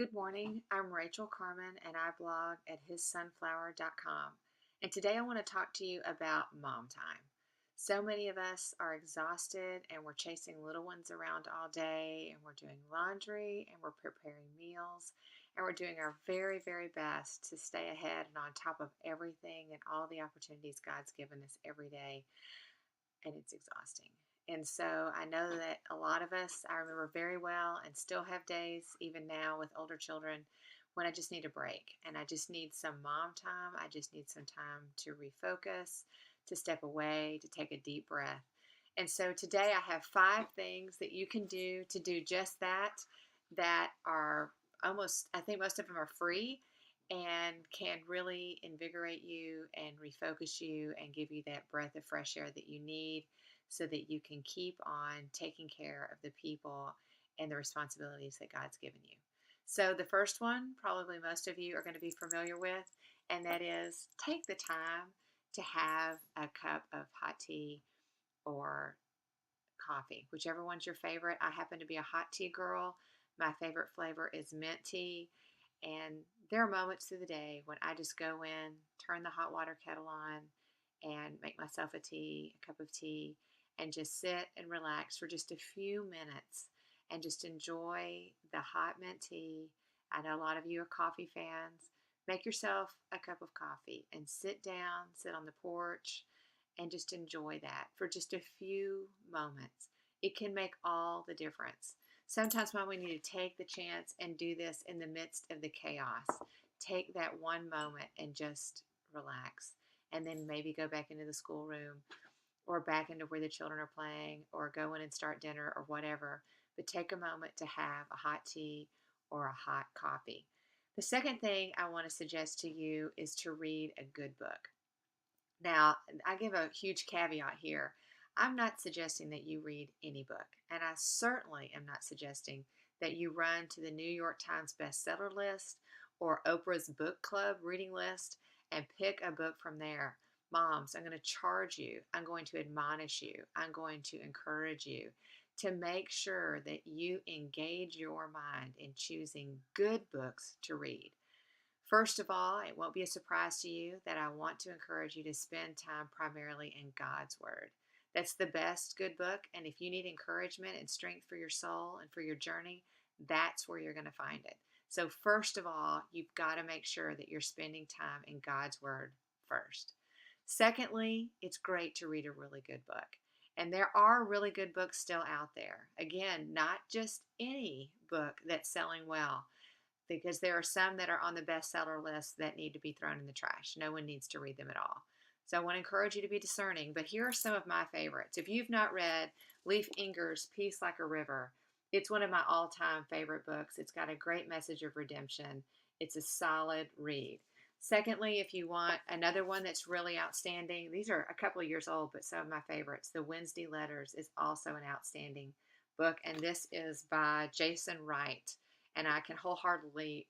Good morning. I'm Rachael Carman and I blog at hissunflower.com. And today I want to talk to you about mom time. So many of us are exhausted and we're chasing little ones around all day and we're doing laundry and we're preparing meals and we're doing our very, very best to stay ahead and on top of everything and all the opportunities God's given us every day, and it's exhausting. And so I know that a lot of us, I remember very well, and still have days, even now with older children, when I just need a break and I just need some mom time. I just need some time to refocus, to step away, to take a deep breath. And so today I have 5 things that you can do to do just that, that are almost, I think most of them are free and can really invigorate you and refocus you and give you that breath of fresh air that you need so that you can keep on taking care of the people and the responsibilities that God's given you. So, the first one, probably most of you are going to be familiar with, and that is take the time to have a cup of hot tea or coffee, whichever one's your favorite. I happen to be a hot tea girl. My favorite flavor is mint tea. And there are moments through the day when I just go in, turn the hot water kettle on, and make myself a cup of tea, and just sit and relax for just a few minutes and just enjoy the hot mint tea. I know a lot of you are coffee fans. Make yourself a cup of coffee and sit down, sit on the porch, and just enjoy that for just a few moments. It can make all the difference. Sometimes, Mom, we need to take the chance and do this in the midst of the chaos. Take that one moment and just relax. And then maybe go back into the schoolroom or back into where the children are playing or go in and start dinner or whatever. But take a moment to have a hot tea or a hot coffee. The second thing I want to suggest to you is to read a good book. Now, I give a huge caveat here. I'm not suggesting that you read any book, and I certainly am not suggesting that you run to the New York Times bestseller list or Oprah's book club reading list and pick a book from there. Moms, I'm going to charge you. I'm going to admonish you. I'm going to encourage you to make sure that you engage your mind in choosing good books to read. First of all, it won't be a surprise to you that I want to encourage you to spend time primarily in God's Word. That's the best good book, and if you need encouragement and strength for your soul and for your journey, that's where you're going to find it. So first of all, you've got to make sure that you're spending time in God's Word first. Secondly, it's great to read a really good book. And there are really good books still out there. Again, not just any book that's selling well, because there are some that are on the bestseller list that need to be thrown in the trash. No one needs to read them at all. So I want to encourage you to be discerning, but here are some of my favorites. If you've not read Leif Inger's Peace Like a River, it's one of my all-time favorite books. It's got a great message of redemption. It's a solid read. Secondly, if you want another one that's really outstanding, these are a couple of years old, but some of my favorites. The Wednesday Letters is also an outstanding book, and this is by Jason Wright, and I can wholeheartedly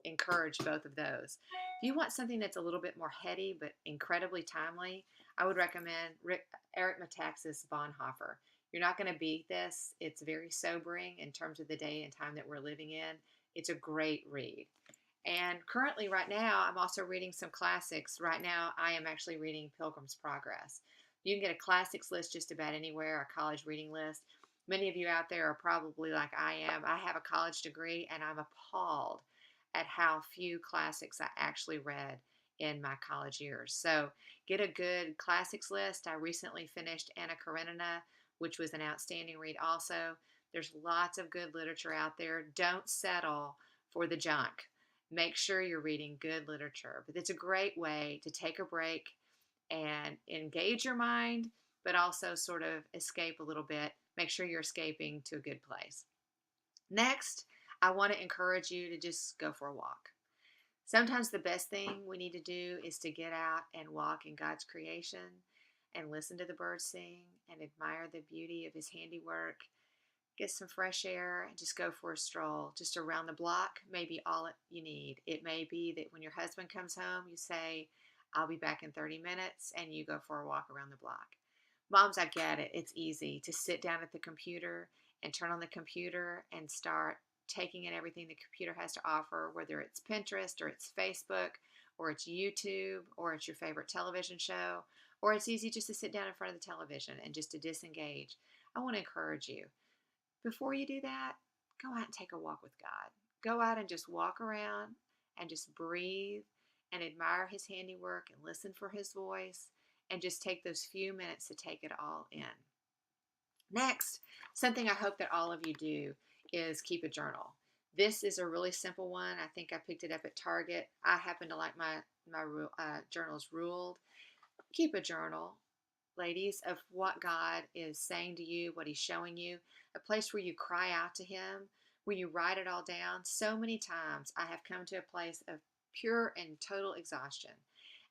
encourage both of those. If you want something that's a little bit more heady but incredibly timely, I would recommend Eric Metaxas Bonhoeffer. You're not going to beat this. It's very sobering in terms of the day and time that we're living in. It's a great read. And currently, right now, I'm also reading some classics. Right now, I am actually reading Pilgrim's Progress. You can get a classics list just about anywhere, a college reading list. Many of you out there are probably like I am. I have a college degree, and I'm appalled at how few classics I actually read in my college years. So get a good classics list. I recently finished Anna Karenina, which was an outstanding read also. There's lots of good literature out there. Don't settle for the junk. Make sure you're reading good literature. But it's a great way to take a break and engage your mind, but also sort of escape a little bit. Make sure you're escaping to a good place. Next, I want to encourage you to just go for a walk. Sometimes the best thing we need to do is to get out and walk in God's creation and listen to the birds sing and admire the beauty of his handiwork. Get some fresh air and just go for a stroll. Just around the block may be all you need. It may be that when your husband comes home, you say, I'll be back in 30 minutes, and you go for a walk around the block. Moms, I get it. It's easy to sit down at the computer and turn on the computer and start taking in everything the computer has to offer, whether it's Pinterest or it's Facebook or it's YouTube or it's your favorite television show, or it's easy just to sit down in front of the television and just to disengage. I want to encourage you. Before you do that, go out and take a walk with God. Go out and just walk around and just breathe and admire His handiwork and listen for His voice and just take those few minutes to take it all in. Next, something I hope that all of you do is keep a journal. This is a really simple one. I think I picked it up at Target. I happen to like my journals ruled. Keep a journal, ladies, of what God is saying to you, what He's showing you, a place where you cry out to Him, where you write it all down. So many times I have come to a place of pure and total exhaustion,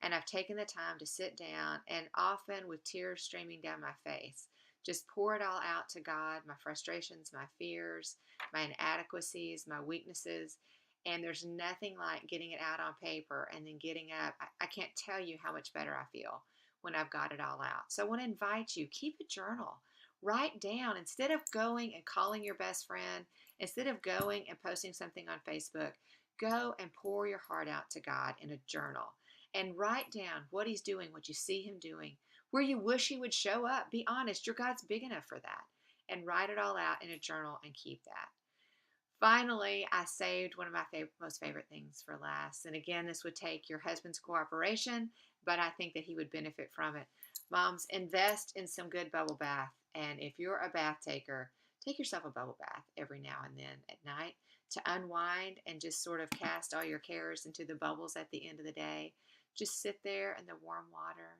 and I've taken the time to sit down, and often with tears streaming down my face, just pour it all out to God, my frustrations, my fears, my inadequacies, my weaknesses. And there's nothing like getting it out on paper and then getting up. I can't tell you how much better I feel when I've got it all out. So I want to invite you, keep a journal. Write down, instead of going and calling your best friend, instead of going and posting something on Facebook, go and pour your heart out to God in a journal and write down what He's doing, what you see Him doing, where you wish He would show up. Be honest, your God's big enough for that. And write it all out in a journal and keep that. Finally, I saved one of my most favorite things for last. And again, this would take your husband's cooperation, but I think that he would benefit from it. Moms, invest in some good bubble bath. And if you're a bath taker, take yourself a bubble bath every now and then at night to unwind and just sort of cast all your cares into the bubbles at the end of the day. Just sit there in the warm water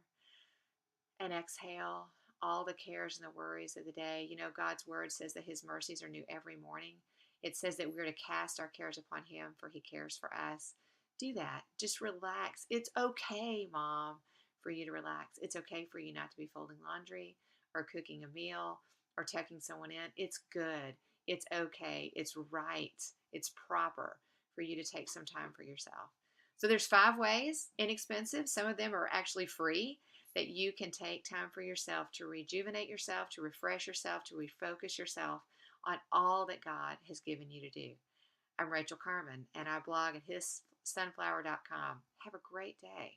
and exhale all the cares and the worries of the day. You know, God's word says that His mercies are new every morning. It says that we're to cast our cares upon Him, for He cares for us. Do that. Just relax. It's okay, Mom, for you to relax. It's okay for you not to be folding laundry or cooking a meal or tucking someone in. It's good. It's okay. It's right. It's proper for you to take some time for yourself. So there's 5 ways, inexpensive. Some of them are actually free, that you can take time for yourself to rejuvenate yourself, to refresh yourself, to refocus yourself on all that God has given you to do. I'm Rachael Carman, and I blog at else.Often. Have a great day.